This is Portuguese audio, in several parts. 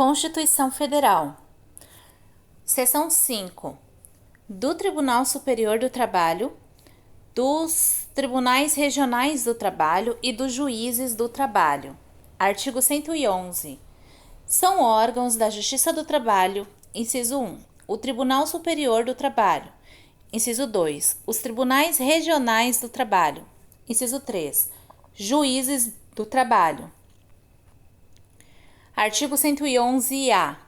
Constituição Federal. Seção 5. Do Tribunal Superior do Trabalho, dos Tribunais Regionais do Trabalho e dos Juízes do Trabalho. Artigo 111. São órgãos da Justiça do Trabalho, inciso 1, o Tribunal Superior do Trabalho. Inciso 2, os Tribunais Regionais do Trabalho. Inciso 3, Juízes do Trabalho. Artigo 111-A.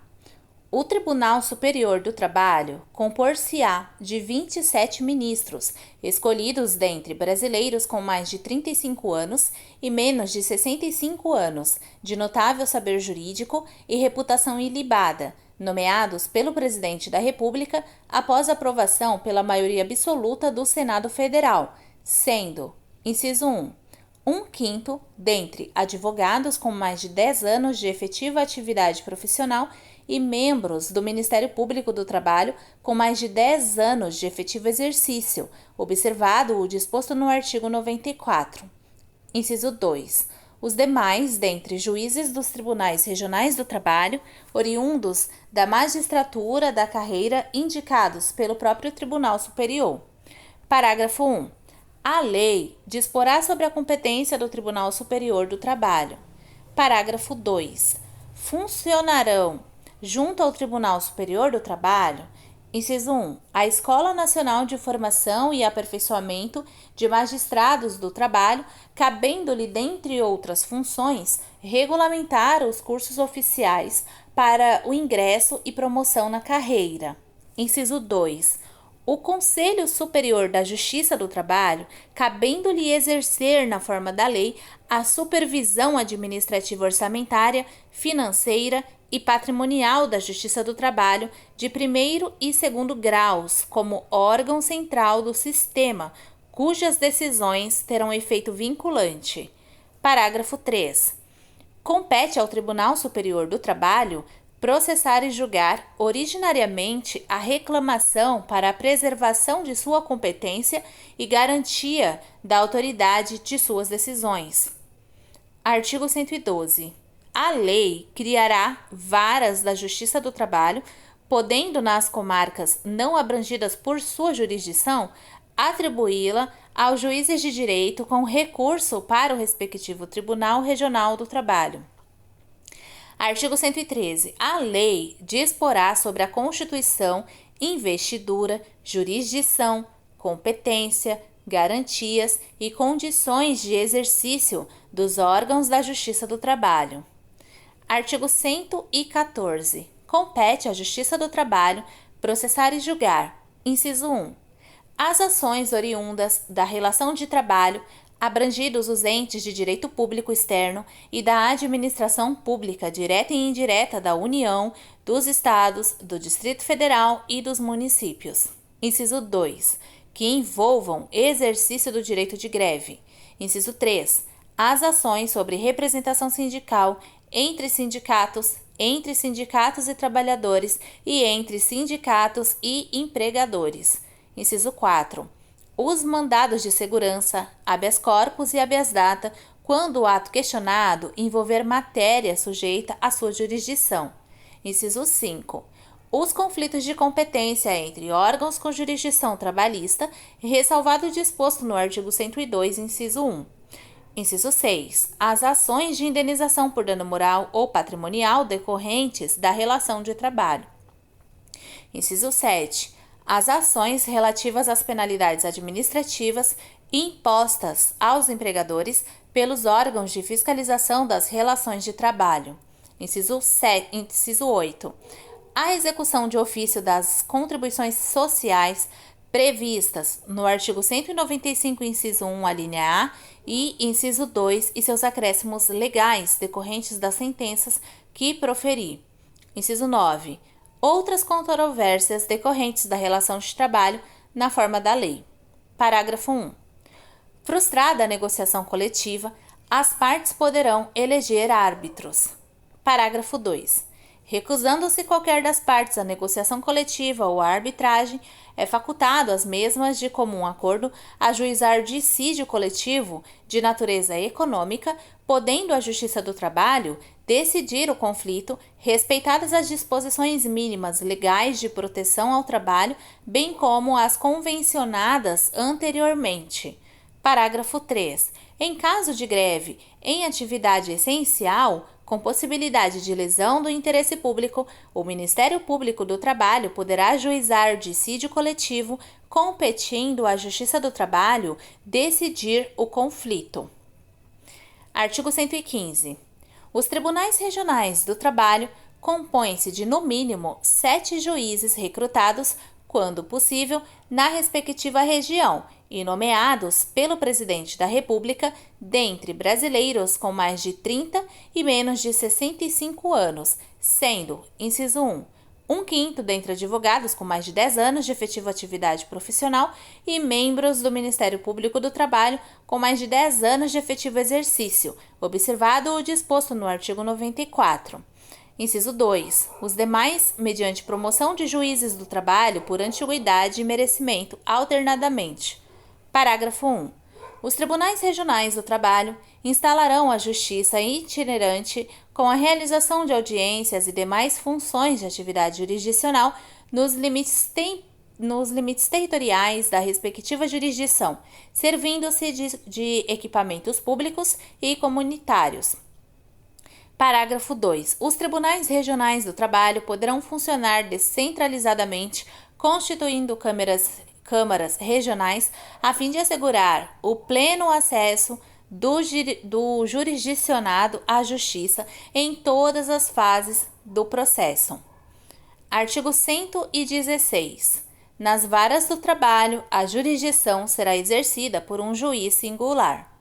O Tribunal Superior do Trabalho compor-se-á de 27 ministros, escolhidos dentre brasileiros com mais de 35 anos e menos de 65 anos, de notável saber jurídico e reputação ilibada, nomeados pelo Presidente da República após aprovação pela maioria absoluta do Senado Federal, sendo, inciso 1, 1/5 dentre advogados com mais de 10 anos de efetiva atividade profissional e membros do Ministério Público do Trabalho com mais de 10 anos de efetivo exercício, observado o disposto no artigo 94. Inciso 2. Os demais dentre juízes dos Tribunais Regionais do Trabalho, oriundos da magistratura da carreira indicados pelo próprio Tribunal Superior. Parágrafo 1. A lei disporá sobre a competência do Tribunal Superior do Trabalho. Parágrafo 2. Funcionarão, junto ao Tribunal Superior do Trabalho, inciso 1, a Escola Nacional de Formação e Aperfeiçoamento de Magistrados do Trabalho, cabendo-lhe, dentre outras funções, regulamentar os cursos oficiais para o ingresso e promoção na carreira. Inciso 2, o Conselho Superior da Justiça do Trabalho, cabendo-lhe exercer, na forma da lei, a supervisão administrativa orçamentária, financeira e patrimonial da Justiça do Trabalho de primeiro e segundo graus, como órgão central do sistema, cujas decisões terão efeito vinculante. Parágrafo 3. Compete ao Tribunal Superior do Trabalho processar e julgar originariamente a reclamação para a preservação de sua competência e garantia da autoridade de suas decisões. Artigo 112. A lei criará varas da Justiça do Trabalho, podendo nas comarcas não abrangidas por sua jurisdição atribuí-la aos juízes de direito com recurso para o respectivo Tribunal Regional do Trabalho. Artigo 113. A lei disporá sobre a constituição, investidura, jurisdição, competência, garantias e condições de exercício dos órgãos da Justiça do Trabalho. Artigo 114. Compete à Justiça do Trabalho processar e julgar, inciso 1, as ações oriundas da relação de trabalho, abrangidos os entes de direito público externo e da administração pública direta e indireta da União, dos Estados, do Distrito Federal e dos municípios. Inciso 2. Que envolvam exercício do direito de greve. Inciso 3. As ações sobre representação sindical entre sindicatos e trabalhadores e entre sindicatos e empregadores. Inciso 4. Os mandados de segurança, habeas corpus e habeas data, quando o ato questionado envolver matéria sujeita à sua jurisdição. Inciso 5. Os conflitos de competência entre órgãos com jurisdição trabalhista, ressalvado o disposto no artigo 102, inciso 1. Inciso 6. As ações de indenização por dano moral ou patrimonial decorrentes da relação de trabalho. Inciso 7. As ações relativas às penalidades administrativas impostas aos empregadores pelos órgãos de fiscalização das relações de trabalho. Inciso 8. A execução de ofício das contribuições sociais previstas no artigo 195, inciso 1, alínea A, e inciso 2 e seus acréscimos legais decorrentes das sentenças que proferir. Inciso 9. Outras controvérsias decorrentes da relação de trabalho na forma da lei. Parágrafo 1. Frustrada a negociação coletiva, as partes poderão eleger árbitros. Parágrafo 2. Recusando-se qualquer das partes à negociação coletiva ou à arbitragem, é facultado às mesmas, de comum acordo, ajuizar dissídio coletivo de natureza econômica, podendo a Justiça do Trabalho decidir o conflito, respeitadas as disposições mínimas legais de proteção ao trabalho, bem como as convencionadas anteriormente. Parágrafo 3. Em caso de greve em atividade essencial, com possibilidade de lesão do interesse público, o Ministério Público do Trabalho poderá ajuizar dissídio coletivo, competindo à Justiça do Trabalho decidir o conflito. Artigo 115. Os tribunais regionais do trabalho compõem-se de, no mínimo, 7 juízes recrutados, quando possível, na respectiva região e nomeados pelo Presidente da República, dentre brasileiros com mais de 30 e menos de 65 anos, sendo, inciso 1, 1/5 dentre advogados com mais de 10 anos de efetiva atividade profissional e membros do Ministério Público do Trabalho com mais de 10 anos de efetivo exercício, observado o disposto no artigo 94. Inciso 2. Os demais, mediante promoção de juízes do trabalho por antiguidade e merecimento, alternadamente. Parágrafo 1. Os tribunais regionais do trabalho instalarão a justiça itinerante com a realização de audiências e demais funções de atividade jurisdicional nos limites territoriais da respectiva jurisdição, servindo-se de equipamentos públicos e comunitários. Parágrafo 2. Os tribunais regionais do trabalho poderão funcionar descentralizadamente, constituindo câmaras regionais, a fim de assegurar o pleno acesso do jurisdicionado à justiça em todas as fases do processo. Artigo 116. Nas varas do trabalho, a jurisdição será exercida por um juiz singular.